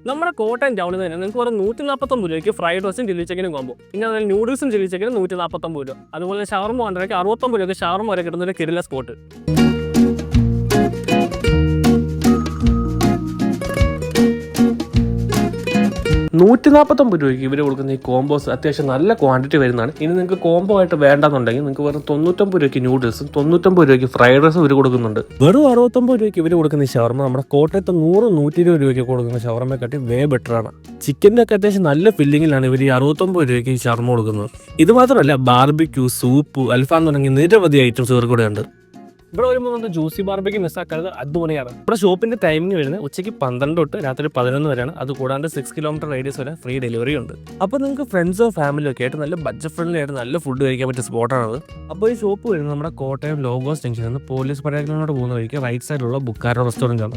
നമ്മുടെ കോട്ടയം ടൗണിൽ തന്നെ നിങ്ങൾക്ക് ഒരു 149 രൂപയ്ക്ക് ഫ്രൈഡ് റൈസും ചില്ലി ചിക്കനും കോമ്പോ. പിന്നെ അതുപോലെ നൂഡിൽസും ചില്ലി ചിക്കനും 149 രൂപ. അതുപോലെ ഷവർമ കൊണ്ടുവരയ്ക്ക് 69 രൂപയ്ക്ക് ഷവർമ വരെ കിട്ടുന്ന ഒരു കിടില സ്പോട്ട്. 149 രൂപയ്ക്ക് ഇവർ കൊടുക്കുന്ന ഈ കോമ്പോസ് അത്യാവശ്യം നല്ല ക്വാണ്ടിറ്റി വരുന്നതാണ്. ഇനി നിങ്ങൾക്ക് കോംബോ ആയിട്ട് വേണ്ടെന്നുണ്ടെങ്കിൽ നിങ്ങൾക്ക് വെറും 99 രൂപയ്ക്ക് നൂഡിൽസും 99 രൂപയ്ക്ക് ഫ്രൈഡ് റൈസും ഇവർ കൊടുക്കുന്നുണ്ട്. വെറും 69 രൂപയ്ക്ക് ഇവർ കൊടുക്കുന്ന ഈ ഷവർമ നമ്മുടെ കോട്ടയത്ത് 100-120 രൂപയ്ക്ക് കൊടുക്കുന്ന ഷവർമയെക്കാട്ടി വേ ബെറ്ററാണ്. ചിക്കൻ്റെ ഒക്കെ അത്യാവശ്യം നല്ല ഫില്ലിങ്ങിലാണ് ഇവർ ഈ 69 രൂപയ്ക്ക് ഈ ഷവർമ കൊടുക്കുന്നത്. ഇത് മാത്രമല്ല ബാർബിക്യൂ, സൂപ്പ്, അൽഫാം തുടങ്ങി നിരവധി ഐറ്റംസ് ഇവർ കൂടെ ഉണ്ട്. ഇവിടെ വരുമ്പോൾ നമുക്ക് ജ്യൂസി ബാർബിക്ക് മിസ്സാക്കാതെ അടിപൊളിയാണ്. ഇവിടെ ഷോപ്പിന്റെ ടൈമിംഗ് വരുന്നത് ഉച്ചയ്ക്ക് 12 തൊട്ട് രാത്രി 11 വരെയാണ്. അത് കൂടാണ്ട് 6 കിലോമീറ്റർ റേഡിയസ് വരെ ഫ്രീ ഡെലിവറി ഉണ്ട്. അപ്പോൾ നിങ്ങൾക്ക് ഫ്രണ്ട്സോ ഫാമിലിയോ ഒക്കെ ആയിട്ട് നല്ല ബഡ്ജറ്റ് ഫ്രണ്ട്ലി ആയിട്ട് നല്ല ഫുഡ് കഴിക്കാൻ പറ്റിയ സ്പോട്ടാണത്. അപ്പോൾ ഈ ഷോപ്പ് വരുന്നത് നമ്മുടെ കോട്ടയം ലോഗോസ് ജംഗ്ഷനിൽ നിന്ന് പോലീസ് പരേഡിനോട് പോകുന്ന വഴിക്ക് റൈറ്റ് സൈഡിലുള്ള ബുക്കാരോ റെസ്റ്റോറൻ്റ് ആണ്.